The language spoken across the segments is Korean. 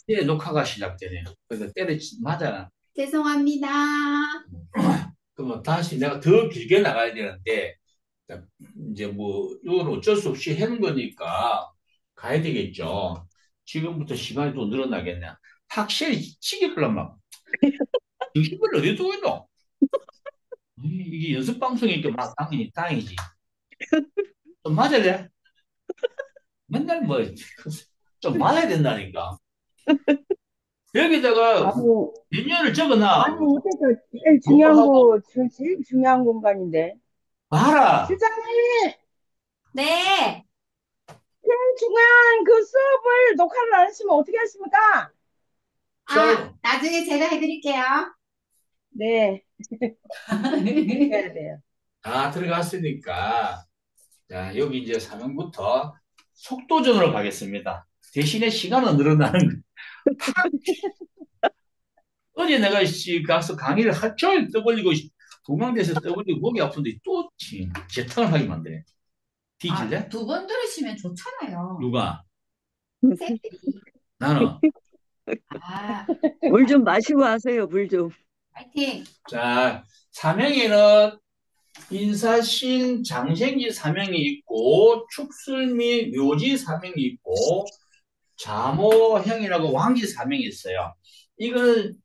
이제 녹화가 시작되네요. 그래서 맞아. 죄송합니다. 그러면 다시 내가 더 길게 나가야 되는데, 이제 뭐, 이건 어쩔 수 없이 해는 거니까 가야 되겠죠. 지금부터 시간이 또 늘어나겠네. 확실히 치기불란 막, 정신을 어디 두고 있노? 이게 연습 방송이니까 막 당연히 다행이지. 좀 맞을래? 맨날 뭐, 좀 맞아야 된다니까. 여기다가 아니, 몇 년을 적어놔. 아니, 이게서 제일 그거 중요한 하고, 거, 제일 중요한 공간인데. 봐라. 실장님, 네. 제일 중요한 그 수업을 녹화를 안 하시면 어떻게 하십니까? 아, 자, 나중에 제가 해드릴게요. 네, 해야 돼요. 다 들어갔으니까. 자, 여기 이제 3명부터 속도전으로 가겠습니다. 대신에 시간은 늘어나는 어제 내가 가서 강의를 할 종일 떠벌리고 동강대에서 떠벌리고 목이 아픈데 또 재탕을 하게 만드네. 아, 뒤질래? 두 번 들으시면 좋잖아요. 누가? 쌤들이. 나는. 아, 물 좀 마시고 하세요, 물 좀. 파이팅. 자, 사명에는 인사신 장생지 사명이 있고 축술미 묘지 사명이 있고 자모형이라고 왕지 사명이 있어요. 이건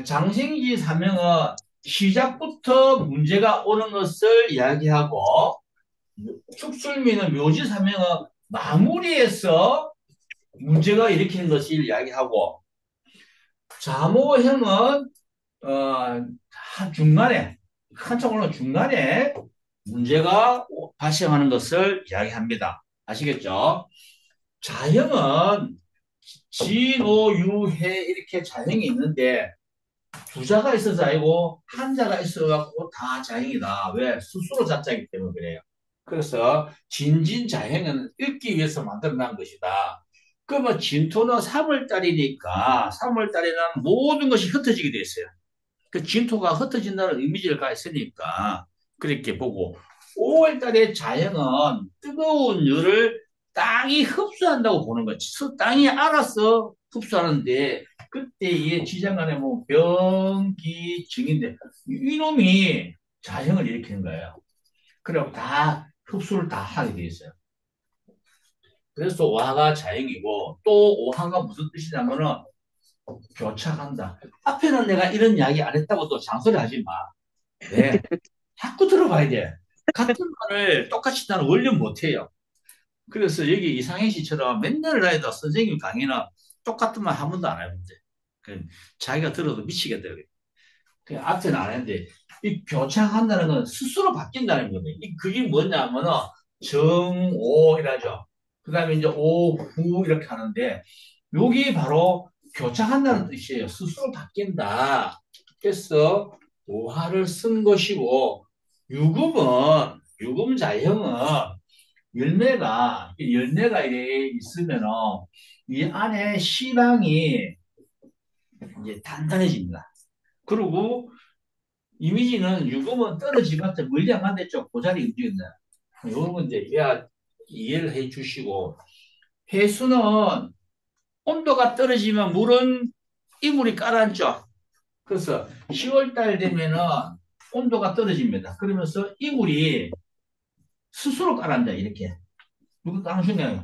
장생지 사명은 시작부터 문제가 오는 것을 이야기하고 축술미는 묘지 사명은 마무리에서 문제가 일으키는 것을 이야기하고 자모형은 중간에 한참 올라 중간에 문제가 발생하는 것을 이야기합니다. 아시겠죠? 자형은 진오유해 이렇게 자형이 있는데 두자가 있어서 아니고 한자가 있어갖고 다 자형이다. 왜? 스스로 자자이기 때문에 그래요. 그래서 진진자형은 읽기 위해서 만들어난 것이다. 그러면 진토는 3월달이니까 3월달에는 모든 것이 흩어지게 돼 있어요. 그 진토가 흩어진다는 이미지를 가했으니까 그렇게 보고 5월달에 자연은 뜨거운 열을 땅이 흡수한다고 보는 거지. 땅이 알아서 흡수하는데 그때의 지장간에 뭐 병기증인데 이놈이 자연을 일으키는 거예요. 그리고 다 흡수를 다 하게 돼 있어요. 그래서 오화가 자연이고 또 오화가 무슨 뜻이냐면은 교착한다. 앞에는 내가 이런 이야기 안 했다고 또 장소리 하지 마. 왜? 자꾸 들어봐야 돼. 같은 말을 똑같이 나는 원래 못해요. 그래서 여기 이상해 씨처럼 맨날 나이다 선생님 강의는 똑같은 말 한 번도 안 해본대. 그 자기가 들어도 미치겠더라고요. 그 앞에는 안 했는데 이 교착한다는 건 스스로 바뀐다는 거거든요. 그게 뭐냐면은 정오이라죠. 그 다음에 이제 오후 이렇게 하는데 여기 바로 교착한다는 뜻이에요. 스스로 바뀐다. 그래서 오화를 쓴 것이고 유금자형은 열매가 이래 있으면은 이 안에 씨방이 이제 단단해집니다. 그리고 이미지는 유금은 떨어지면서 멀리 안 간댔죠. 그 자리 움직인다. 이런 건 이제 이해를 해 주시고 해수는 온도가 떨어지면 물은 이물이 가라앉죠. 그래서 10월 달 되면은 온도가 떨어집니다. 그러면서 이물이 스스로 가라앉아 이렇게. 누구 당신이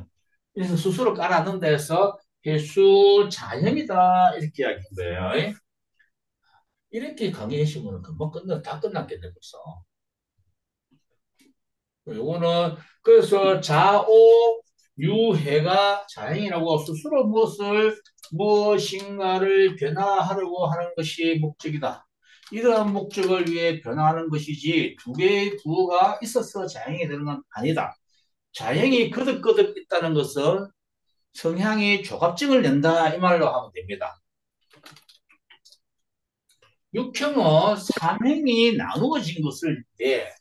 그래서 스스로 깔아놓는다 해서 해수 자연이다 이렇게 이야기한 거예요. 이렇게 강의하시면 금방 다 끝났겠네 벌써. 요거는 그래서 자오 유해가 자행이라고 스스로 무엇인가를 변화하려고 하는 것이 목적이다. 이러한 목적을 위해 변화하는 것이지 두 개의 구호가 있어서 자행이 되는 건 아니다. 자행이 거듭거듭 있다는 것은 성향이 조갑증을 낸다 이 말로 하면 됩니다. 육형은 삼행이 나누어진 것을 때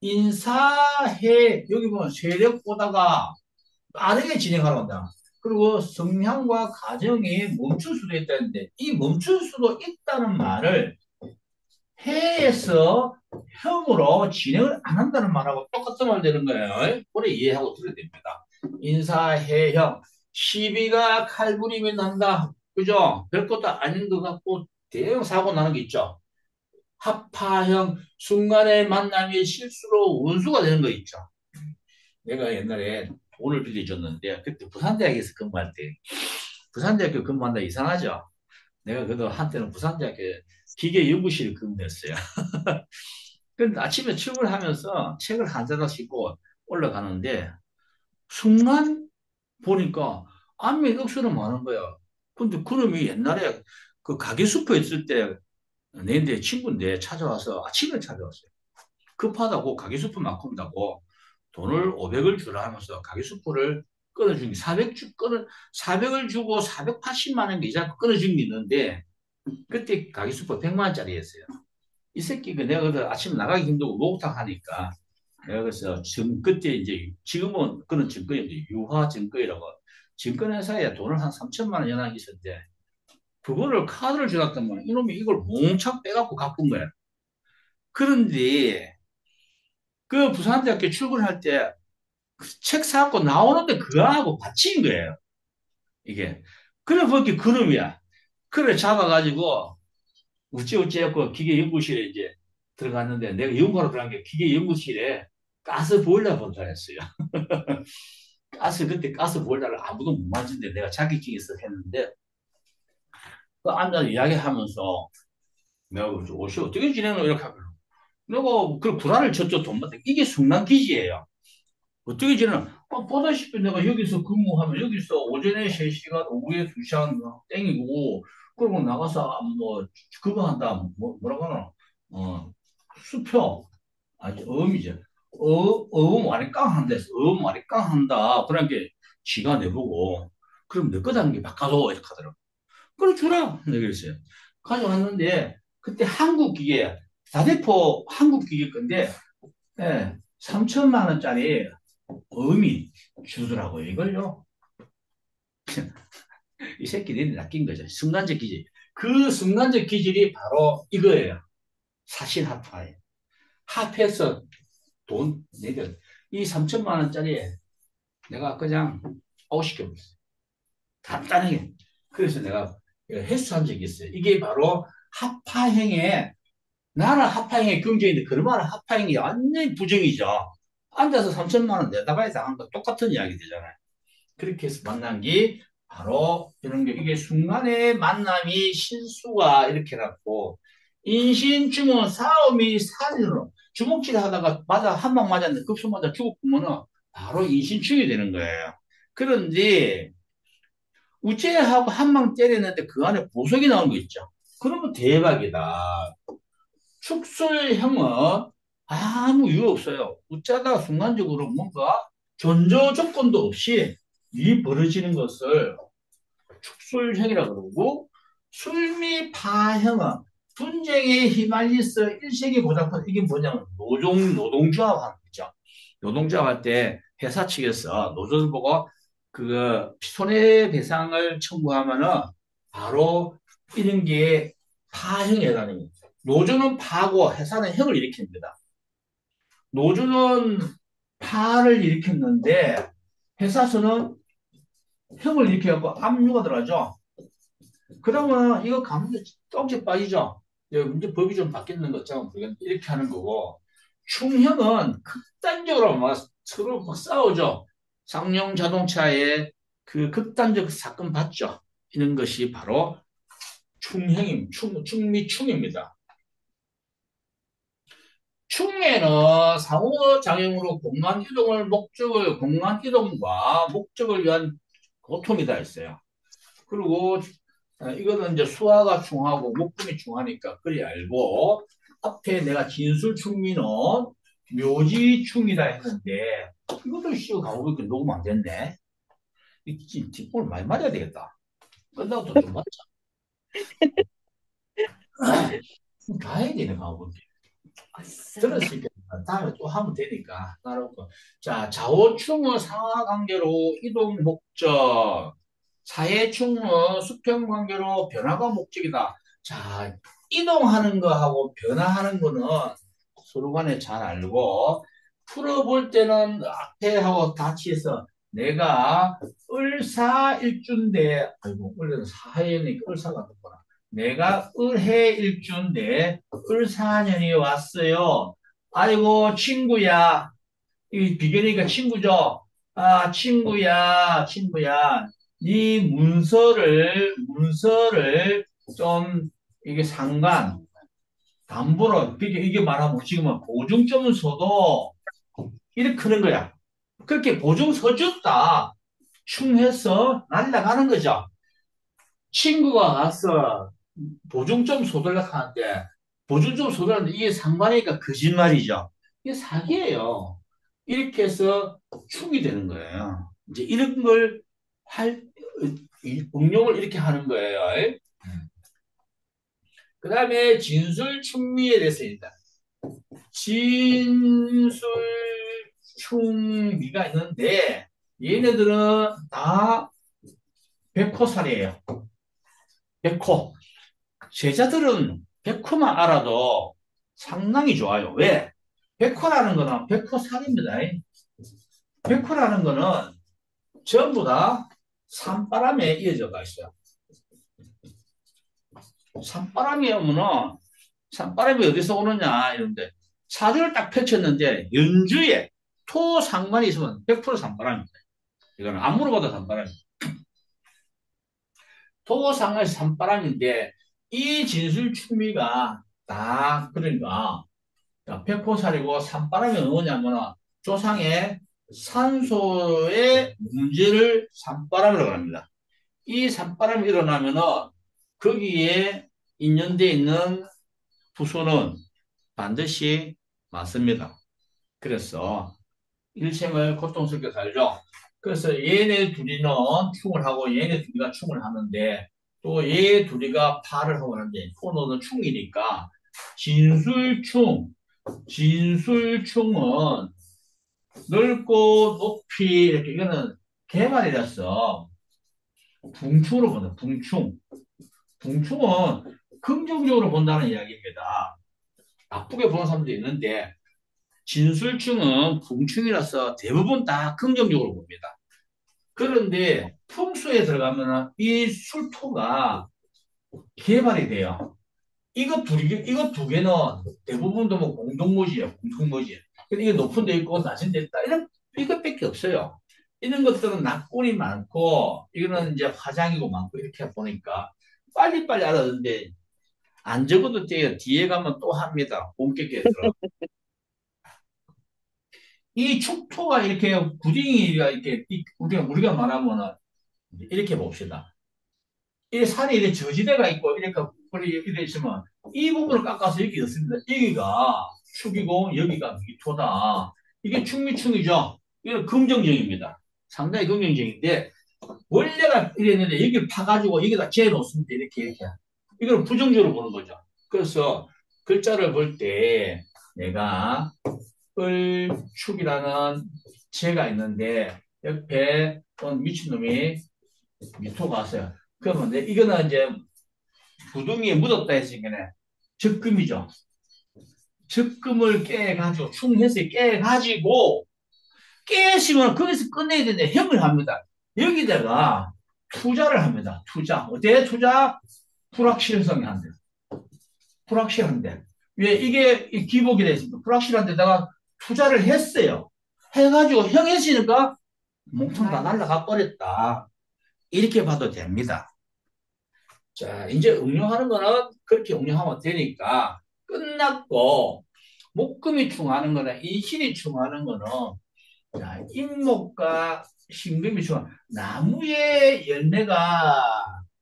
인사해 여기 보면 세력 보다가 빠르게 진행하러 간다. 그리고 성향과 가정이 멈출 수도 있다는데 이 멈출 수도 있다는 말을 해에서 형으로 진행을 안 한다는 말하고 똑같은 말 되는 거예요. 오래 이해하고 들어야 됩니다. 인사해형 시비가 칼부림이 난다. 그죠? 별것도 아닌 것 같고 대형 사고 나는 게 있죠. 합파형 순간의 만남이 실수로 원수가 되는 거 있죠. 내가 옛날에 돈을 빌려줬는데 그때 부산대학에서 근무할 때 부산대학교 근무한다 이상하죠. 내가 그래도 한때는 부산대학교 기계연구실에 근무했어요. 근데 아침에 출근하면서 책을 한 자씩 읽고 올라가는데 순간 보니까 안면 억수로 많은 거야. 근데 그놈이 옛날에 그 가게 슈퍼에 있을 때 내내 친구인데 찾아와서 아침에 찾아왔어요. 급하다고 가게 슈퍼 막 건다고 돈을 500을 주라 하면서 가게 슈퍼를 끊어준 게 400을 주고 480만 원 이자 끊어준 게 있는데 그때 가게 슈퍼 100만 원짜리였어요. 이 새끼가 내가 그래서 아침에 나가기 힘들고 목욕탕 하니까 내가 그래서 그때 이제 지금은 그런 증권인데 유화증권이라고 증권회사에 돈을 한 3천만 원 연락이 있었는데 그거를 카드를 줘놨더만 이놈이 이걸 몽창 빼갖고 갚은 거야. 그런데 그 부산대학교 출근할 때 책 사갖고 나오는데 그거하고 받친 거예요. 이게. 그래 그게 그놈이야. 그래 잡아가지고 우찌우찌 했고 기계연구실에 이제 들어갔는데 내가 연구하러 들어간 게 기계연구실에 가스 보일러 본사였어요. 그때 가스 보일러를 아무도 못 만지는데 내가 자격증이 있어 했는데 그 앉아서 이야기하면서 내가 옷이 어떻게 지내노 이렇게 하면 내가 그 구라를 쳤죠. 돈 받다. 이게 순간기지예요. 어떻게 지내나 보다시피 내가 여기서 근무하면 여기서 오전에 3시간 오후에 2시간 땡이고 그러고 나가서 뭐 그거 한다 뭐라고 하나 수표 아주 어음이죠. 어음 말이 깡한다 해서 어음 말이 깡한다 그러니까 지가 내보고 그럼 내 거다는 게 바꿔줘 이렇게 하더라고. 그래 주라 내가 그랬어요. 가져왔는데 그때 한국기계 다대포 한국기계 건데 예, 3천만 원짜리 어음이 주더라고요 이걸요. 이 새끼들이 낚인 거죠. 순간적 기질. 그 순간적 기질이 바로 이거예요. 사실합화예요. 합해서 돈 내려. 이 3천만 원짜리 내가 그냥 아웃시켜버렸어요. 간단하게. 그래서 내가 횟수한 적이 있어요. 이게 바로 합파형의 나는 합파형의 경쟁인데 그러면 합파형이 완전히 부정이죠. 앉아서 3천만 원 내다봐야 당한 거 똑같은 이야기 되잖아요. 그렇게 해서 만난 게 바로 이런 게 이게 순간의 만남이 실수가 이렇게 났고 인신증오 싸움이 살인으로 주먹질 하다가 맞아 한 방 맞았는데 급소 맞아 죽었으면은 바로 인신증이 되는 거예요. 그런데 우째하고 한 방 때렸는데 그 안에 보석이 나온 거 있죠. 그러면 대박이다. 축술형은 아무 이유 없어요. 웃자다가 순간적으로 뭔가 전조 조건도 없이 이 벌어지는 것을 축술형이라고 그러고 술미파형은 분쟁에 휘말려서 일색이 고장판 이게 뭐냐면 노동조합 하는 거죠. 노동조합 할 때 회사 측에서 노조를 보고 그 손해배상을 청구하면은 바로 이런 게 파형에 해당합니다. 노조는 파고 회사는 형을 일으킵니다. 노조는 파를 일으켰는데 회사에서는 형을 일으켜갖고 압류가 들어가죠. 그러면 이거 가면 떡지 빠지죠. 이제 법이 좀 바뀌는 것처럼 이렇게 하는 거고 충형은 극단적으로 막 서로 막 싸우죠. 쌍용 자동차의 그 극단적 사건 봤죠. 이런 것이 바로 충미충입니다. 충매는 상호작용으로 공간 이동과 목적을 위한 고통이다 했어요. 그리고 이거는 이제 수화가 중하고 목금이 중하니까 그리 알고 앞에 내가 진술충미는 묘지충이다 했는데 이것도 쉬워 가고 이렇게 녹음 안 됐네. 이 뒷볼 많이 맞아야 되겠다. 끝나고 또 좀 맞자. 다 해야 되네 가고. 들었으니까 다음에 또 하면 되니까 따라오고. 자, 좌우충의 상하관계로 이동 목적, 사해충의 수평관계로 변화가 목적이다. 자, 이동하는 거하고 변화하는 거는 서로 간에 잘 알고 풀어볼 때는 앞에 하고 같이 해서 내가 을사일주인데, 아이고, 원래는 사해니까 을사가 됐구나. 내가 을해일주인데 을사년이 왔어요. 아이고, 친구야. 이 비견이니까 친구죠. 아, 친구야. 이 문서를 좀, 이게 상관, 담보로, 이게 말하면 지금은 보증점을 서도 이렇게 크는 거야. 그렇게 보증 서줬다. 충해서 날라가는 거죠. 친구가 가서 보증점 서달라고 하는데, 보증점 서달라는데 이게 상관이니까 거짓말이죠. 이게 사기예요. 이렇게 해서 축이 되는 거예요. 이제 이런 걸 할, 응용을 이렇게 하는 거예요. 그 다음에 진술충미에 대해서입니다. 진술충미가 있는데, 얘네들은 다 백호살이에요. 백호. 제자들은 백호만 알아도 상당히 좋아요. 왜? 백호라는 거는 백호살입니다. 백호라는 거는 전부 다 산바람에 이어져가 있어요. 산바람이 오면은, 산바람이 어디서 오느냐, 이런데, 사주를 딱 펼쳤는데, 연주에 토 상관이 있으면 100% 산바람입니다. 이거는 안 물어봐도 산바람입니다. 토 상관이 산바람인데, 이 진술충미가 딱, 그러니까, 백호살이고 산바람이 뭐냐면은, 조상의 산소의 문제를 산바람이라고 합니다. 이 산바람이 일어나면은, 거기에 인연되어 있는 부수는 반드시 맞습니다. 그래서 일생을 고통스럽게 살죠. 그래서 얘네 둘이는 충을 하고 얘네 둘이가 충을 하는데 또 얘 둘이가 파를 하고 하는데 토노는 충이니까 진술충은 넓고 높이 이렇게 이거는 개발이라서 붕충으로 본다. 붕충은 긍정적으로 본다는 이야기입니다. 나쁘게 보는 사람도 있는데 진술충은 붕충이라서 대부분 다 긍정적으로 봅니다. 그런데 풍수에 들어가면 이 술토가 개발이 돼요. 이거 두 개는 대부분도 뭐 공동모지예요. 공통모지. 근데 이게 높은 데 있고 낮은 데 있다. 이것밖에 없어요. 이런 것들은 낙골이 많고 이거는 이제 화장이고 많고 이렇게 보니까 빨리빨리 알아듣는데 안 적어도 돼요. 뒤에 가면 또 합니다. 본격적으로 들어. 이 축토가 이렇게 구딩이가 이렇게 우리가 말하면은 이렇게 봅시다. 이 산이 이렇게 저지대가 있고 이렇게 있으면 이 부분을 깎아서 여기 넣습니다. 여기가 축이고 여기가 미토다. 이게 축미축이죠. 이건 긍정적입니다. 상당히 긍정적인데 원래가 이랬는데 여기를 파가지고 여기다 재놓습니다. 이렇게. 이걸 부정적으로 보는 거죠. 그래서 글자를 볼 때 내가 을축이라는 재가 있는데 옆에 미친놈이 미토가 왔어요. 그러면 이거는 이제 부둥이에 묻었다 했으니까 적금이죠. 적금을 깨가지고 충해서 깨가지고 깨시면 거기서 끝내야 되는데 형을 합니다. 여기다가 투자를 합니다. 투자. 어디에 투자? 불확실성이 한대. 불확실한데. 왜 이게 기복이 돼 있습니다. 불확실한 데다가 투자를 했어요. 해가지고 형 했으니까 몽땅 다 날라가 버렸다. 이렇게 봐도 됩니다. 자, 이제 응용하는 거는 그렇게 응용하면 되니까 끝났고, 목금이 충하는 거나 인신이 충하는 거는, 자, 인목과 신금이 충하, 나무의 열매가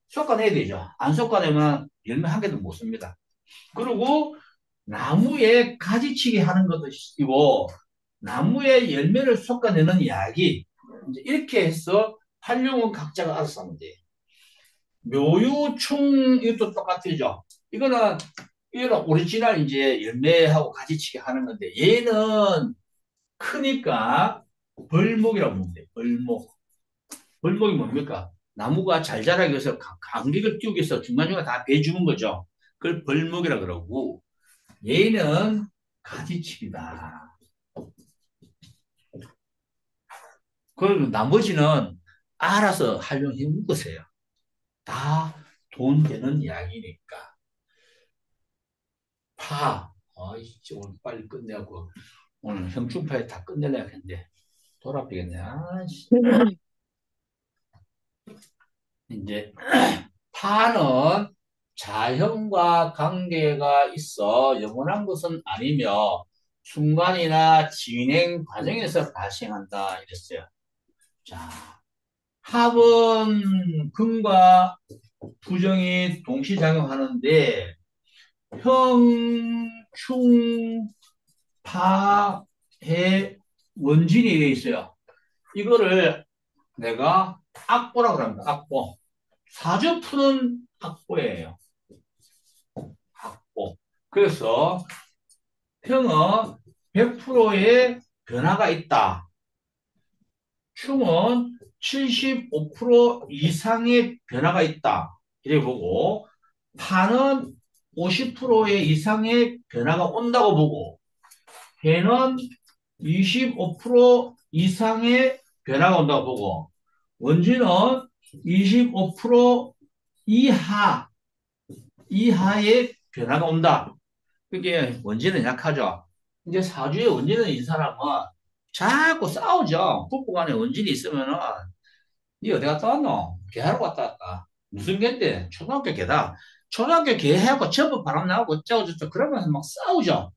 솎아내야 되죠. 안 솎아내면 열매 한 개도 못 씁니다. 그리고 나무에 가지치기 하는 것도 이고, 나무의 열매를 솎아내는 이야기, 이제 이렇게 해서 활용은 각자가 알아서 하면 돼요. 묘유충 이것도 똑같죠. 이거는 오리지널 이제 열매하고 가지치기 하는 건데 얘는 크니까 벌목이라고 보면 돼요. 벌목이 뭡니까? 나무가 잘 자라기 위해서 간격을 띄우기 위해서 중간중간 다 베주는 거죠. 그걸 벌목이라 그러고 얘는 가지치기다. 그리고 나머지는 알아서 활용해 먹으세요. 다 돈 되는 이야기니까. 이제 오늘 빨리 끝내고, 오늘 형충파에 다 끝내려야겠는데, 돌아버리겠네. 이제, 파는 자연과 관계가 있어 영원한 것은 아니며, 순간이나 진행 과정에서 발생한다. 이랬어요. 자, 합은 금과 부정이 동시작용하는데, 형, 충, 파, 해, 원진이 되어 있어요. 이거를 내가 악보라고 합니다. 악보. 사주 푸는 악보예요. 악보. 그래서 형은 100%의 변화가 있다. 충은 75% 이상의 변화가 있다. 이렇게 보고, 파는 50%의 이상의 변화가 온다고 보고, 해는 25% 이상의 변화가 온다고 보고, 원지는 25% 이하의 변화가 온다. 그게 원지는 약하죠. 이제 사주에 원지는 이 사람은 자꾸 싸우죠. 부부간에 원진이 있으면은 니 어디 갔다 왔노? 개하러 갔다 왔다. 무슨 개인데? 초등학교 개다. 초등학교 개 해갖고 전부 바람 나고 어쩌고저쩌고 그러면서 막 싸우죠.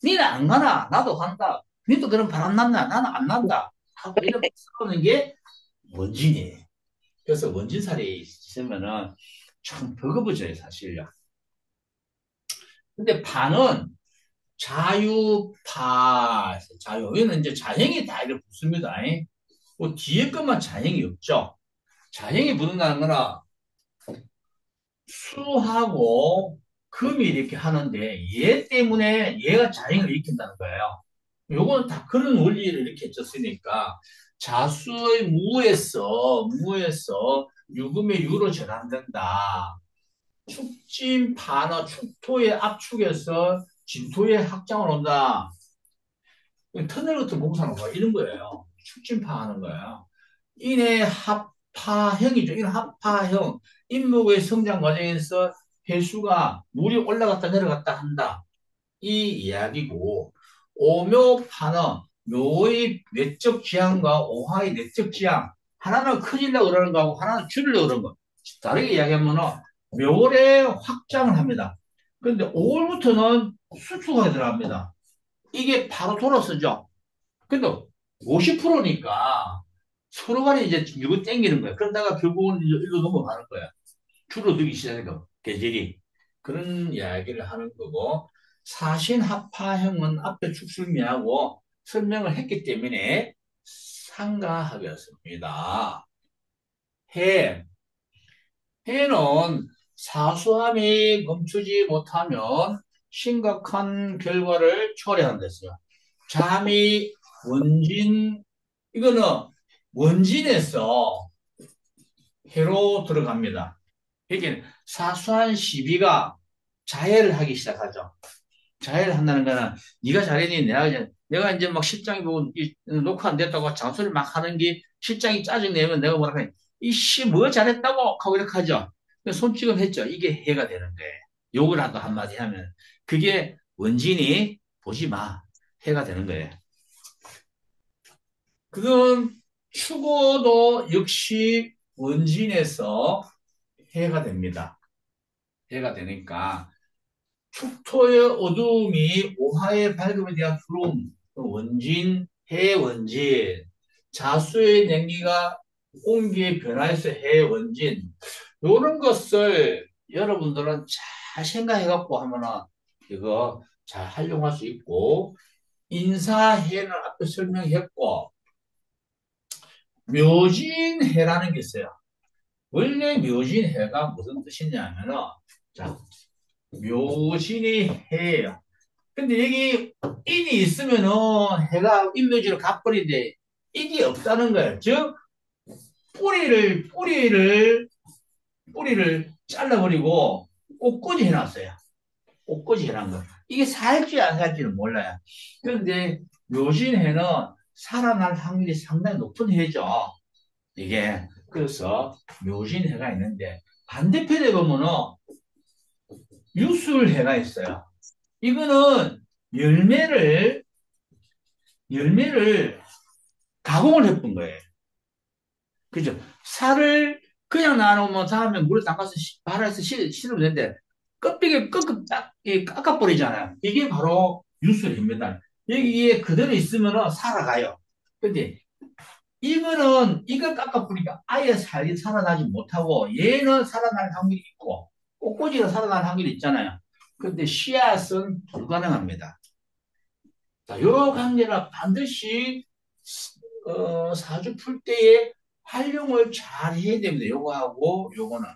니는 안 가나? 나도 간다. 니도 그럼 바람 났나? 나는 안 난다. 하고 이렇게 싸우는 게 원진이에요. 그래서 원진살이 있으면은 참 버거워져요, 사실요. 근데 파는 자유. 여기는 이제 자행이 다 이렇게 붙습니다. 뭐 뒤에 것만 자행이 없죠. 자행이 붙는다는 거는 수하고 금이 이렇게 하는데 얘 때문에 얘가 자행을 일으킨다는 거예요. 요거는 다 그런 원리를 이렇게 줬으니까 자수의 무에서 유금의 유로 전환된다. 축진 반어 축토의 압축에서 진토의 확장을 온다. 터널 같은 공사는 뭐 이런 거예요. 축진파하는 거예요. 인의 합파형이죠. 이는 합파형. 인목의 성장 과정에서 해수가 물이 올라갔다 내려갔다 한다. 이 이야기고, 오묘파는 묘의 외적 지향과 오화의 내적 지향. 하나는 커지려고 그러는 거하고 하나는 줄이려고 그러는 거. 다르게 이야기하면은 묘래 확장을 합니다. 그런데 5월부터는 수축하게 들어갑니다. 이게 바로 돌아서죠. 근데 50%니까 서로 간에 이제 밀고 땡기는 거야. 그러다가 결국은 이제 일로 넘어가는 거야. 줄어들기 시작하니까 계절이. 그런 이야기를 하는 거고, 사신합파형은 앞에 축술미하고 설명을 했기 때문에 상가하겠습니다. 해. 해는 사수함이 멈추지 못하면 심각한 결과를 초래한다 했어요. 잠이 원진, 이거는 원진에서 해로 들어갑니다. 이게 사수한 시비가 자해를 하기 시작하죠. 자해를 한다는 거는 네가 잘했니? 내가 이제 막 실장이 보고 녹화 안 됐다고 잔소리 막 하는 게 실장이 짜증내면 내가 뭐라 하냐. 이씨 뭐 잘했다고 하고 이렇게 하죠. 손찌검 했죠. 이게 해가 되는 거예요. 욕을 하도 한마디 하면 그게 원진이 보지 마. 해가 되는 거예요. 그건 축어도 역시 원진에서 해가 됩니다. 해가 되니까 축토의 어두움이 오화의 밝음에 대한 두려움, 원진, 해원진, 자수의 냉기가 공기의 변화에서 해원진, 이런 것을 여러분들은 잘 생각해갖고 하면은 이거 잘 활용할 수 있고, 인사해는 앞에 설명했고, 묘진해라는 게 있어요. 원래 묘진해가 무슨 뜻이냐면은, 자, 묘진이 해예요. 근데 여기 인이 있으면은 해가 인묘지로 가버리는데 인이 없다는 거예요. 즉 뿌리를 잘라버리고 꽃꽂이 해놨어요. 꽃꽂이 해놓은 거. 이게 살지 안 살지는 몰라요. 그런데 묘진해는 살아날 확률이 상당히 높은 해죠. 이게. 그래서 묘진해가 있는데 반대편에 보면은 유술해가 있어요. 이거는 열매를 열매를 가공을 해본 거예요. 그죠? 살을 그냥 놔놓으면 다음에 물에 담가서 발라서 씻으면 되는데 껍데기 끄끄 딱 깎아버리잖아요. 이게 바로 유술입니다. 여기에 그대로 있으면 살아가요. 근데 이거는 이걸 깎아보니까 아예 살아나지 못하고 얘는 살아날 확률이 있고 꽃꽂이가 살아날 확률이 있잖아요. 근데 씨앗은 불가능합니다. 자, 요 관계는 반드시 사주 풀 때에 활용을 잘 해야 됩니다. 요거하고 요거는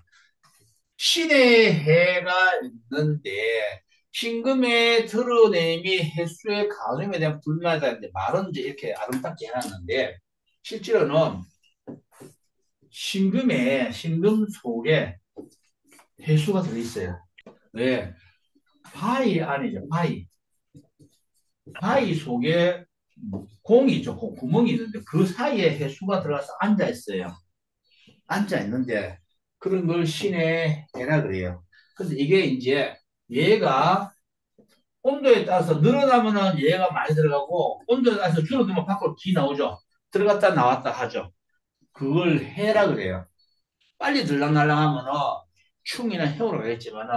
신의 해가 있는데 신금의 드러냄이 해수의 가늠에 대한 불만이다는데 말은 이제 이렇게 아름답게 해놨는데 실제로는 신금 속에 해수가 들어있어요. 왜? 바위 안이죠. 바위 속에 공이 있죠. 구멍이 있는데 그 사이에 해수가 들어가서 앉아 있어요. 앉아 있는데 그런 걸 신의 해라 그래요. 근데 이게 이제 얘가 온도에 따라서 늘어나면은 얘가 많이 들어가고 온도에 따라서 줄어들면 밖으로 기 나오죠. 들어갔다 나왔다 하죠. 그걸 해라 그래요. 빨리 들락날락 하면은 충이나 해오로 가겠지만은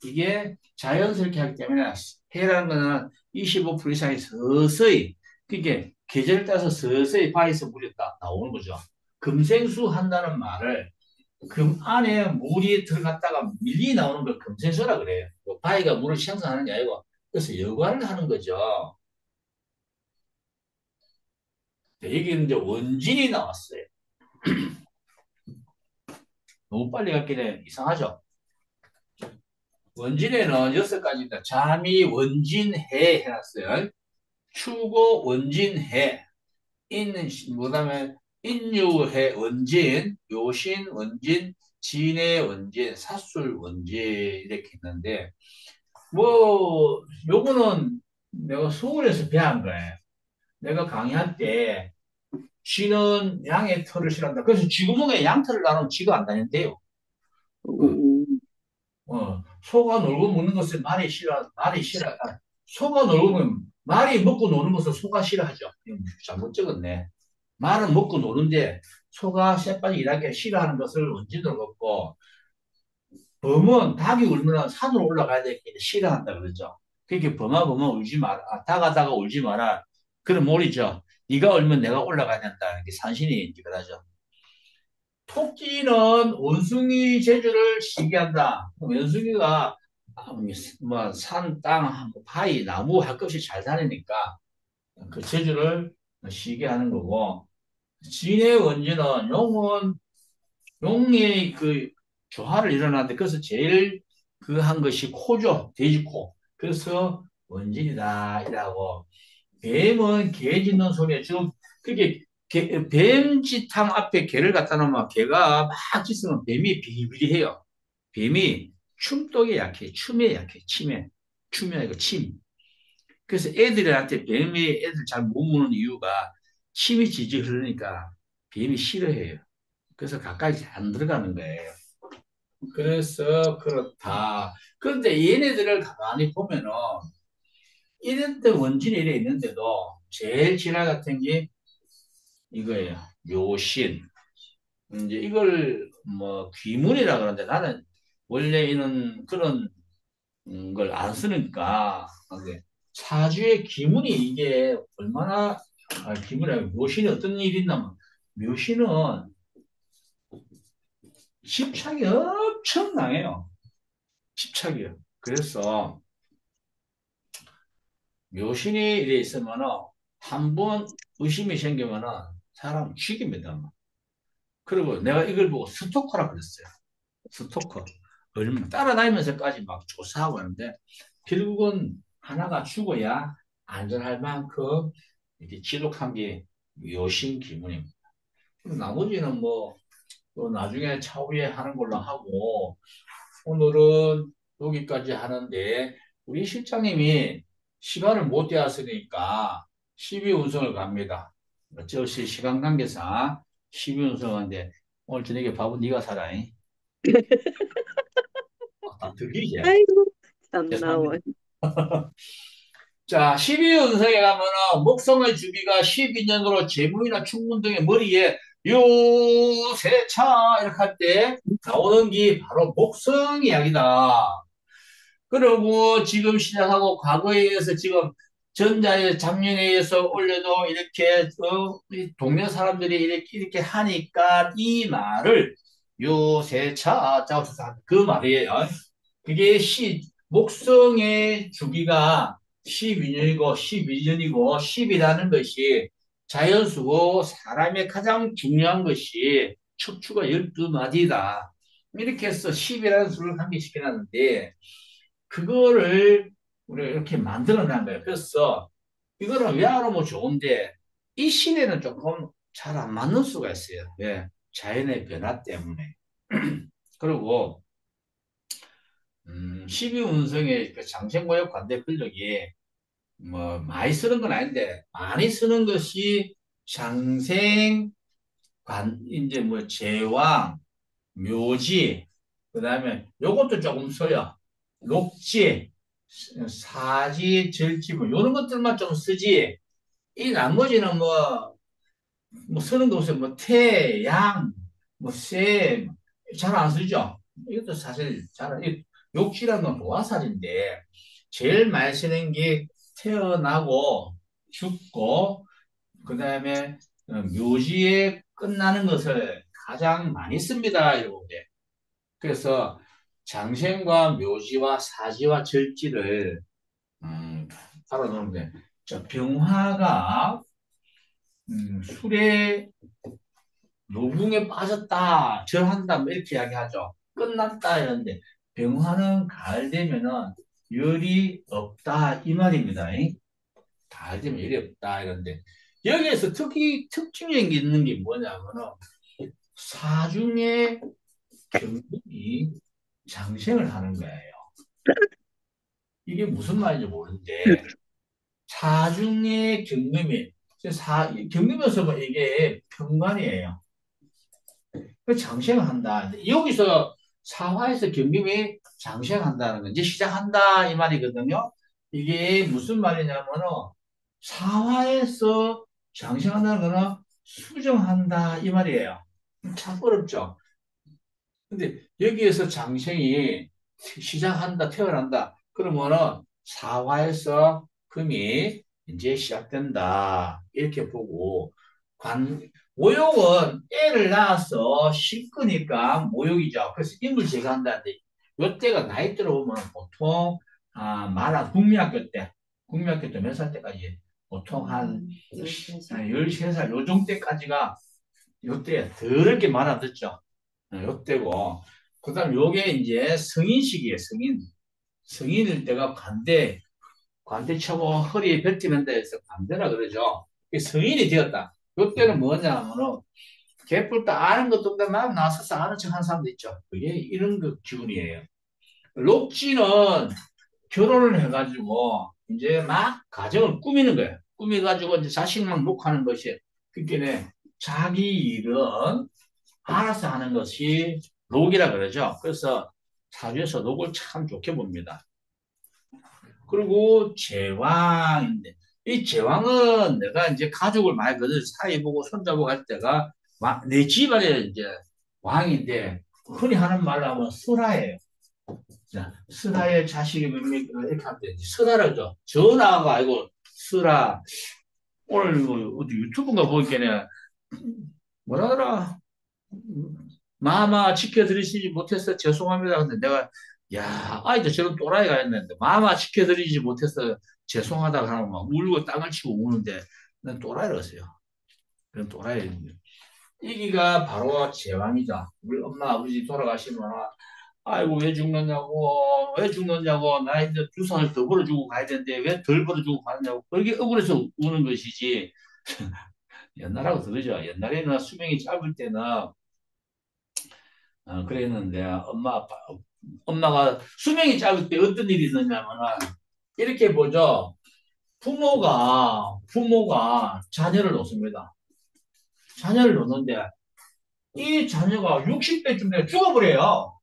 이게 자연스럽게 하기 때문에 해라는 거는 25% 이상이 서서히 그게 계절에 따라서 서서히 바위에서 물이 나오는 거죠. 금생수 한다는 말을 금 안에 물이 들어갔다가 밀리 나오는 걸 금생수라 그래요. 뭐 바위가 물을 생성하는 게 아니고 그래서 여과를 하는 거죠. 여기는 이제 원진이 나왔어요. 너무 빨리 갔길래 이상하죠? 원진에는 6가지입니다. 잠이 원진해 해놨어요. 추고 원진해, 그다음에 인유해 원진, 요신 원진, 진해 원진, 사술 원진 이렇게 있는데 뭐 요거는 내가 서울에서 배운 거예요. 내가 강의할 때 쥐는 양의 털을 싫어한다. 그래서 쥐구멍에 양털을 나누면 쥐가 안 다닌대요. 음, 소가 놀고 먹는 것을 말이 싫어. 소가 놀고 먹으면 말이 먹고 노는 것을 소가 싫어하죠. 이거 잘못 적었네. 말은 먹고 노는데 소가 쇠빠지 일하기 싫어하는 것을 원진으로 걷고 범은 닭이 울면 산으로 올라가야 되기 때문에 싫어한다 그러죠. 그렇게 범아 울지 마라. 다가다가 울지 마라. 그런 몰이죠. 네가 울면 내가 올라가야 된다. 이렇게 산신이 그러죠. 토끼는 원숭이 재주를 시기한다. 원숭이가 뭐 산, 땅, 바위, 나무 할 것 없이 잘 다니니까 그 재주를 시기하는 거고 진의 원진은 용의 그 조화를 일어나는데 그래서 제일 그 한 것이 코죠. 돼지코. 그래서 원진이다 이라고 뱀은 개 짖는 소리에 지금 그게 뱀지탕 앞에 개를 갖다 놓으면 개가 막 짖으면 뱀이 비리비리해요. 뱀이 춤독에 약해, 춤에 약해, 춤이 아니고 침. 그래서 애들한테 뱀이 애들 잘 못 무는 이유가 침이 지지 흐르니까 뱀이 싫어해요. 그래서 가까이 안 들어가는 거예요. 그래서 그렇다. 그런데 얘네들을 가만히 보면은 이런데 원진이 이래 있는데도 제일 진화 같은 게 이거예요. 묘신. 이제 이걸 뭐 귀문이라 그러는데 나는 원래 이런 그런 걸 안 쓰니까 근데 사주의 기문이 이게 얼마나 기문이 아니고 묘신이 어떤 일이 있냐면 묘신은 집착이 엄청나요. 집착이요. 그래서 묘신이 이래 있으면은 한 번 의심이 생기면은 사람 죽입니다. 그리고 내가 이걸 보고 스토커라 그랬어요. 스토커. 얼마 따라다니면서까지 막 조사하고 하는데 결국은 하나가 죽어야 안전할 만큼 이렇게 지독한 게 묘신 기문입니다. 나머지는 또 나중에 차후에 하는 걸로 하고 오늘은 여기까지 하는데 우리 실장님이 시간을 못 되었으니까 12운성을 갑니다. 어쩔 시간 관계상 12운성인데 오늘 저녁에 밥은 네가 사라잉. 다 들리지? 아이고, 죄송합니다. 참나원. 자, 12운성에 가면은 목성의 주기가 12년으로 재물이나 충문 등의 머리에 요세차 이렇게 할 때 나오는 게 바로 목성 이야기다. 그리고 지금 시작하고 과거에 의해서 지금 전자의 작년에 의해서 올려도 이렇게 이 동네 사람들이 이렇게 하니까 이 말을 요세차 짜고서 그 말이에요. 그게 목성의 주기가 12년이고 12년이고 10이라는 것이 자연수고 사람의 가장 중요한 것이 척추가 12마디다. 이렇게 해서 10이라는 수를 상기시켜놨는데 그거를 우리가 이렇게 만들어 낸 거예요. 그래서 이거는 외화로면 좋은데 이 시대는 조금 잘 안 맞는 수가 있어요. 왜? 자연의 변화 때문에. 그리고 12운성의 그 장생고역 관대 근력이 뭐 많이 쓰는 건 아닌데 많이 쓰는 것이 장생 이제 뭐 제왕 묘지 그다음에 요것도 조금 써요. 녹지 사지 절지 뭐 이런 것들만 좀 쓰지 이 나머지는 뭐 쓰는 거 없어요. 뭐 태, 양, 뭐 쇠, 잘 안 쓰죠. 이것도 사실 욕지라는 건 도화살인데 제일 많이 쓰는 게 태어나고 죽고 그다음에 묘지에 끝나는 것을 가장 많이 씁니다. 이러고 그래서 장생과 묘지와 사지와 절지를 음, 알아놓는데 저 병화가 술에 노궁에 빠졌다, 절한다, 뭐 이렇게 이야기하죠. 끝났다 이런데 병화는 가을 되면은 열이 없다 이 말입니다. 가을 되면 열이 없다 이런데 여기에서 특징적인 게 있는 게 뭐냐면은 사중에 경금이 장생을 하는 거예요. 이게 무슨 말인지 모르는데 사중에 경금이 경금에서 뭐 이게 평관이에요. 그 장생을 한다. 여기서 사화에서 경금이 장생한다는 건 이제 시작한다 이 말이거든요. 이게 무슨 말이냐면은 사화에서 장생한다는 거는 수정한다 이 말이에요. 참 어렵죠. 근데 여기에서 장생이 시작한다, 태어난다. 그러면은 사화에서 금이 이제 시작된다. 이렇게 보고 모욕은 애를 낳아서 씻으니까 모욕이죠. 그래서 인물 제거한다는데 이때가 나이 들어보면 보통 국민학교 때 몇 살 때까지 보통 한 13살 요정 때까지가 요때 더럽게 말아듣죠. 요때고 그다음 요게 이제 성인 시기에 성인일 때가 관대 쳐고 허리에 벨트맨다 해서 관대라 그러죠. 성인이 되었다. 요때는 뭐냐 하면은 개뿔 다 아는 것도 없는데 막 나서서 아는 척 하는 사람도 있죠. 그게 이런 그 기분이에요. 록지는 결혼을 해가지고 이제 막 가정을 꾸미는 거예요. 꾸미가지고 이제 자식만 목하는 것이 그게 자기 일은 알아서 하는 것이 록이라 그러죠. 그래서 사주에서 록을 참 좋게 봅니다. 그리고 제왕인데 이 제왕은 내가 이제 가족을 많이 그들 사이 보고 손잡고 갈 때가 내 집안의 이제 왕인데 흔히 하는 말로 하면 슬하예요. 자, 슬하의 자식이 뭡니까? 이렇게 하면 되지. 슬하라죠. 전화가 아니고 슬하. 오늘 어디 유튜브인가 보니까 뭐라더라. 마마 지켜드리지 못해서 죄송합니다. 근데 내가 야 아이도 저런 또라이가 있는데 마마 지켜드리지 못해서 죄송하다고 하면 막 울고 땅을 치고 우는데 난 또라이였어요. 그런 또라이. 이기가 바로 제왕이다. 우리 엄마 아버지 돌아가시면 아이고 왜 죽느냐고 나 이제 주사를 더 벌어주고 가야 되는데 왜 덜 벌어주고 가느냐고 그게 억울해서 우는 것이지. 옛날하고 다르죠. 옛날에는 수명이 짧을 때는 그랬는데 엄마가 수명이 짧을 때 어떤 일이 있었냐면은 이렇게 보죠. 부모가 자녀를 놓습니다. 자녀를 놓는데 이 자녀가 60대쯤 돼 죽어버려요.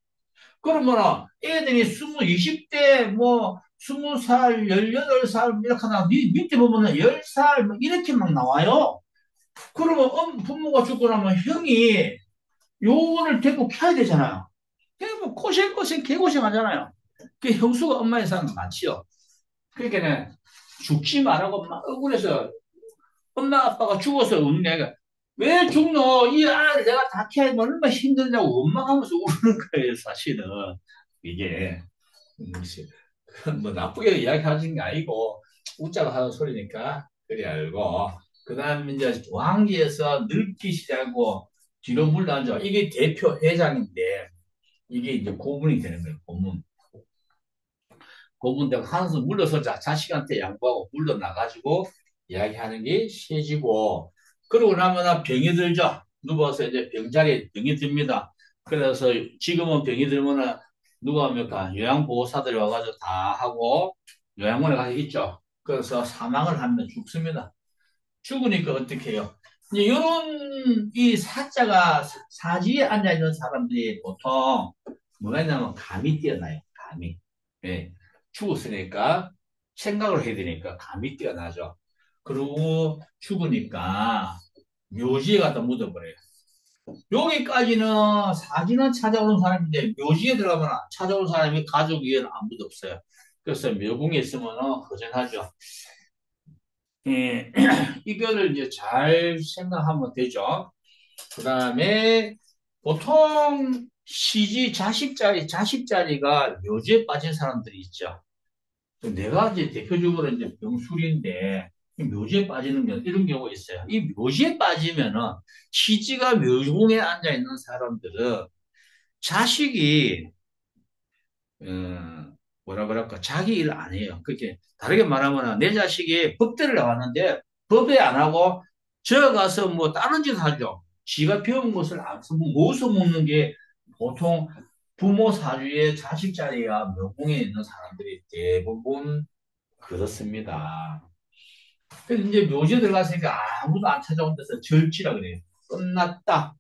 그러면 애들이 20대 뭐 20살, 18살 이렇게 하다가 밑에 보면은 10살 뭐 이렇게 막 나와요. 그러면 부모가 죽고 나면 형이 요거를 데리고 켜야 되잖아요. 뭐 고생 개고생 하잖아요. 그 형수가 엄마의 사람 많지요. 그러니까 죽지 말라고 막 억울해서 엄마 아빠가 죽어서 우는 애가 왜 죽노? 이 아이를 내가 다 키우면 얼마나 힘들냐고 원망하면서 우는 거예요, 사실은. 이게 뭐 나쁘게 이야기하는 게 아니고 웃자고 하는 소리니까 그래 알고 그 다음에 이제 왕기에서 늙기 시작하고 뒤로 물러앉아 이게 대표 회장인데 이게 이제 고문이 되는 거예요. 고문 되고 한숨 물러서자 자식한테 양보하고 물러나가지고 이야기하는 게 세지고 그러고 나면 병이 들죠. 누워서 이제 병자리에 병이 듭니다. 그래서 지금은 병이 들면은 누가 합니까? 요양보호사들이 와가지고 다 하고 요양원에 가서 있죠. 그래서 사망을 하면 죽습니다. 죽으니까 어떻게 해요? 이제 요런 이 사자가 사지에 앉아있는 사람들이 보통 뭐가 있냐면 감이 뛰어나요. 감이. 예. 죽었으니까 생각을 해야 되니까 감이 뛰어나죠. 그리고 죽으니까 묘지에 갖다 묻어버려요. 여기까지는 사진은 찾아오는 사람인데 묘지에 들어가면 찾아오는 사람이 가족 위에는 아무도 없어요. 그래서 묘궁에 있으면 허전하죠. 예, 이거를 이제 잘 생각하면 되죠. 그 다음에 보통 자식 자리가 묘지에 빠진 사람들이 있죠. 내가 이제 대표적으로 이제 병술인데 묘지에 빠지는 경 이런 경우가 있어요. 이 묘지에 빠지면은 시지가 묘궁에 앉아 있는 사람들은 자식이 뭐라 그럴까 자기 일 안 해요. 그렇게 다르게 말하면 내 자식이 법대를 나왔는데 법에 안 하고 저 가서 뭐 다른 짓 하죠. 지가 배운 것을 안 쓰고 모서 먹는 게 보통 부모 사주의 자식 자리가 묘궁에 있는 사람들이 대부분 그렇습니다. 그래서 이제 묘지에 들어갔으니까 아무도 안 찾아온 데서 절지라 그래요. 끝났다.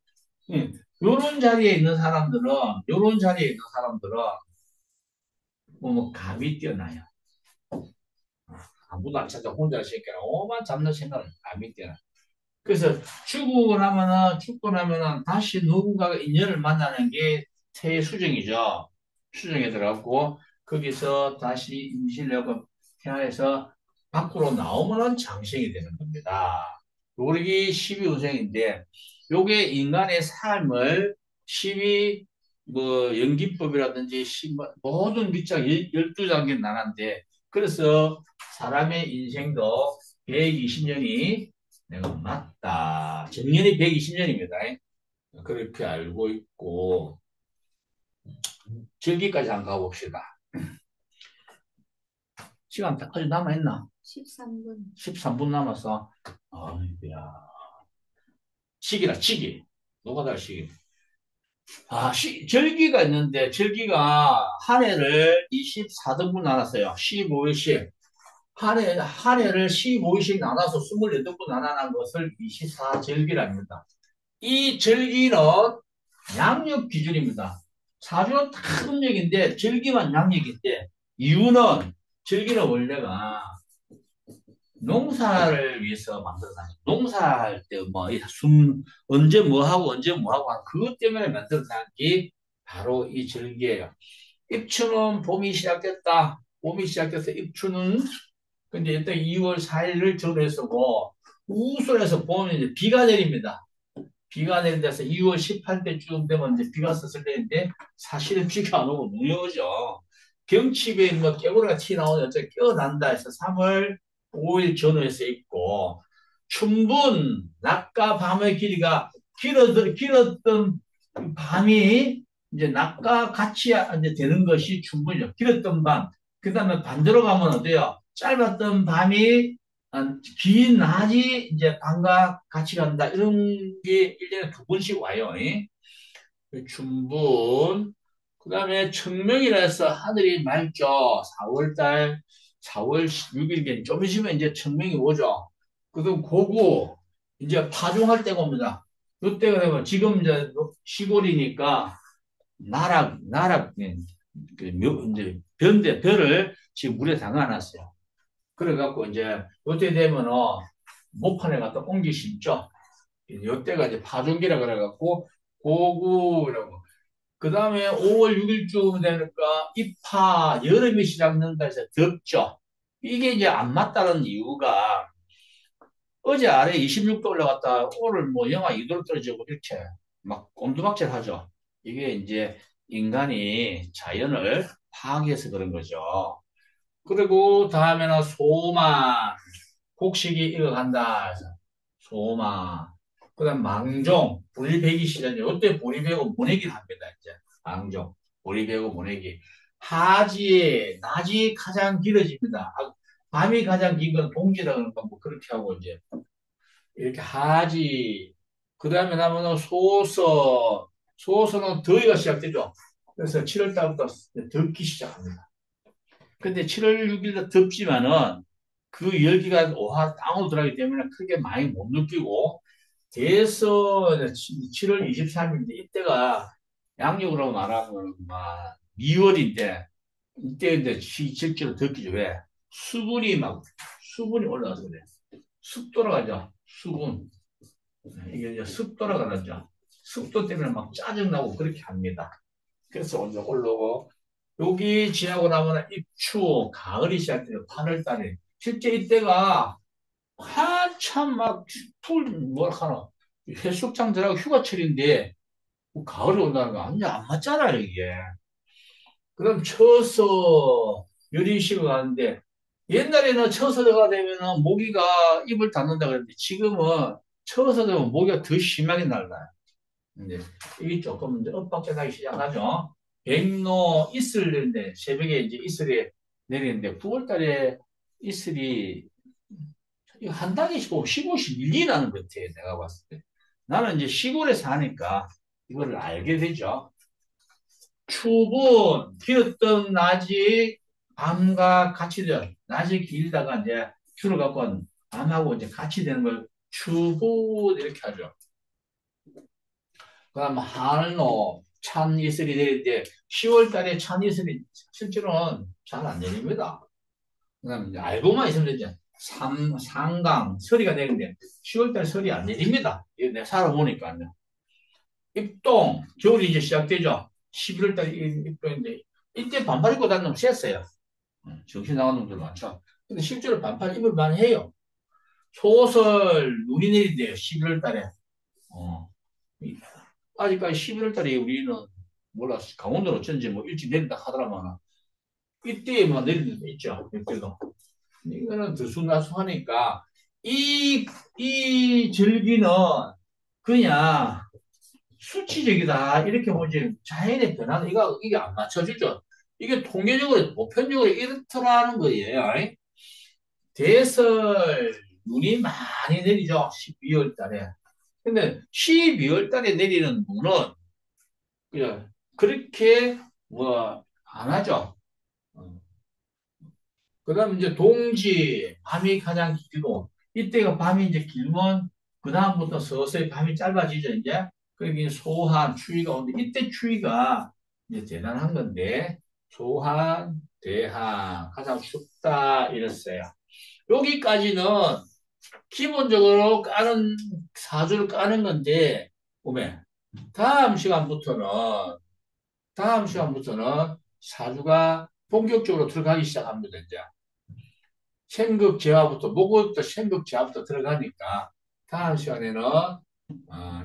예. 요런 자리에 있는 사람들은 뭐 감이 뛰어나요. 아무도 안 찾아 혼자 하시니까 오만 잡는 생각을 감이 뛰어나. 그래서 죽고 나면은 다시 누군가가 인연을 만나는 게 태의 수정이죠. 수정에 들어갔고 거기서 다시 임신하고 태아에서 밖으로 나오면은 장생이 되는 겁니다. 요게 12운생인데 요게 인간의 삶을 12 뭐 연기법이라든지 모든 밑장 12장계 나는데 그래서 사람의 인생도 120년이 내가 맞다. 정년이 120년입니다. 그렇게 알고 있고 절기까지 한번 가봅시다. 시간 아직 남아있나? 13분. 13분 남았어. 아이고야. 시기. 노가다 시기. 절기가 있는데, 절기가 한 해를 24등분 나눴어요. 15일씩. 한 해를 15일씩 나눠서 28분 나눠난 것을 24절기랍니다. 이 절기는 양력 기준입니다. 사주는 다 음력인데, 절기만 양력인데, 이유는, 절기는 원래가 농사를 위해서 만들어놨어요. 농사할 때 뭐, 언제 뭐 하고 언제 뭐 하고 그것 때문에 만들어난 게 바로 이 절기예요. 입추는 봄이 시작됐다. 봄이 시작돼서 입추는 근데 일단 2월 4일을 전후해서고 우sul에서 보면 이제 비가 내립니다. 비가 내린 데서 2월 18일쯤 되면 이제 비가 슬슬 내리는데 사실은 비가 안 오고 눈이 오죠. 경칩에 뭐 깨구리가 튀어나오는 어째 깨어난다 해서 3월 5일 전후에서 있고 춘분 낮과 밤의 길이가 길었던 밤이 이제 낮과 같이 이제 되는 것이 춘분이죠. 길었던 밤. 그 다음에 반대로 가면 어때요? 짧았던 밤이 긴 낮이 이제 밤과 같이 간다. 이런 게 1년에 2번씩 와요. 춘분. 그 다음에 청명이라 해서 하늘이 맑죠. 4월달 4월 6일 좀 있으면 이제 천명이 오죠. 그럼 고구 이제 파종할 때가 옵니다. 이때가 되면 지금 이제 시골이니까 나락 이제 별을 지금 물에 담가놨어요. 그래갖고 이제 이때 되면은 목판에 갖다 옮기 심죠. 이때가 이제 파종기라 그래갖고 고구라고. 그 다음에 5월 6일쯤 되니까 입하 여름이 시작된다 해서 덥죠. 이게 이제 안 맞다는 이유가 어제 아래 26도 올라갔다 오늘 뭐 영하 2도로 떨어지고 이렇게 막 꼼두박질하죠. 이게 이제 인간이 자연을 파괴해서 그런 거죠. 그리고 다음에는 소만 곡식이 익어간다 해서 소만 그다음 망종 보리배기 시즌이요. 이때 보리배고 모내기를 합니다. 이제 망종 보리배고 모내기 하지 낮이 가장 길어집니다. 밤이 가장 긴 건 동지라 그러는 건 뭐 그렇게 하고 이제 이렇게 하지. 그 다음에 나면은 소서는 더위가 시작되죠. 그래서 7월 달부터 덥기 시작합니다. 근데 7월 6일도 덥지만은 그 열기가 오하 땅으로 들어가기 때문에 크게 많이 못 느끼고 대서 7월 23일인데 이때가 양력으로 말하면 막 미월인데 이때 이제 실제로 덥기죠. 왜? 수분이 올라가서 그래. 습도가 가죠. 수분. 이게 이제 습도라 그러죠. 습도 때문에 막 짜증나고 그렇게 합니다. 그래서 오늘 올라오고 여기 지나고 나면 입추, 가을이 시작돼요. 8월 달에. 실제 이때가 한참 뭐랄까나, 해수욕장 들어가고 휴가철인데, 뭐 가을이 온다는 거 완전 안 맞잖아요, 이게. 그럼 쳐서 열이 식어가는데, 옛날에는 처서가 되면은 모기가 입을 닫는다 그랬는데, 지금은 처서 되면 모기가 더 심하게 날라요. 이제 이게 조금 이제 엇박자나기 시작하죠. 백로 이슬 내리는데 새벽에 이제 이슬이 내리는데 9월 달에 이슬이 한 달에 15씩 일리 나는 것 같아. 내가 봤을 때. 나는 이제 시골에 사니까 이거를 알게 되죠. 추분 길었던 낮이 밤과 같이 돼요. 낮이 길다가 이제 주를 갖고 밤하고 이제 같이 되는 걸 추분 이렇게 하죠. 그다음 한로 찬 이슬이 내리는데 10월 달에 찬 이슬이 실제로는 잘 안 내립니다. 그다음 이제 알고만 있으면 되죠. 상강 서리가 내리는데 10월 달에 설이 안 내립니다. 이거 내가 살아보니까요. 입동 겨울이 이제 시작되죠. 11월 달에 입동인데 이때 반팔 입고 다니는 놈 셌어요. 정신 나간 놈들 많죠. 근데 실제로 반팔 입을 만해요. 소설 눈이 내린대요. 11월 달에. 어. 아직까지 11월 달에 우리는 몰라 강원도는 어쩐지 뭐 일찍 내린다 하더라만 이때만 내리는 데 있죠. 이때도. 이거는 들쑥날쑥하니까 이 절기는 그냥 수치적이다 이렇게 보지 자연의 변화는 이게 안 맞춰주죠. 이게 통계적으로 보편적으로 이렇더라는 거예요. 대설 눈이 많이 내리죠. 12월 달에. 근데 12월 달에 내리는 눈은 그냥 그렇게 뭐 안 하죠. 그다음 이제 동지 밤이 가장 길고 이때가 밤이 이제 길면 그 다음부터 서서히 밤이 짧아지죠 이제. 그러니 소한 추위가 오는데 이때 추위가 이제 대단한 건데 소한 대한 가장 춥다 이랬어요. 여기까지는 기본적으로 까는 사주를 까는 건데 보면 다음 시간부터는 사주가 본격적으로 들어가기 시작합니다. 이제 생극제화부터 목요일부터 생극제화부터 들어가니까 다음 시간에는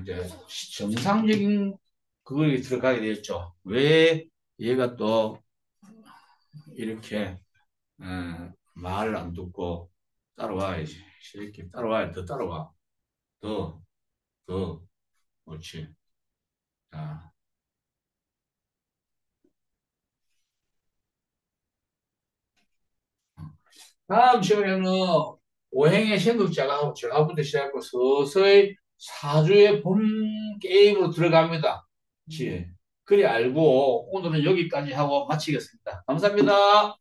이제 정상적인 그거에 들어가게 되었죠. 왜 얘가 또 이렇게 말을 안 듣고 따라와야지. 이렇게 따라와야 더 따라와. 더 그렇지. 자. 다음 시간에는 오행의 생극자가 제가부터 시작하고 서서히 사주의 본 게임으로 들어갑니다. 그래 알고 오늘은 여기까지 하고 마치겠습니다. 감사합니다.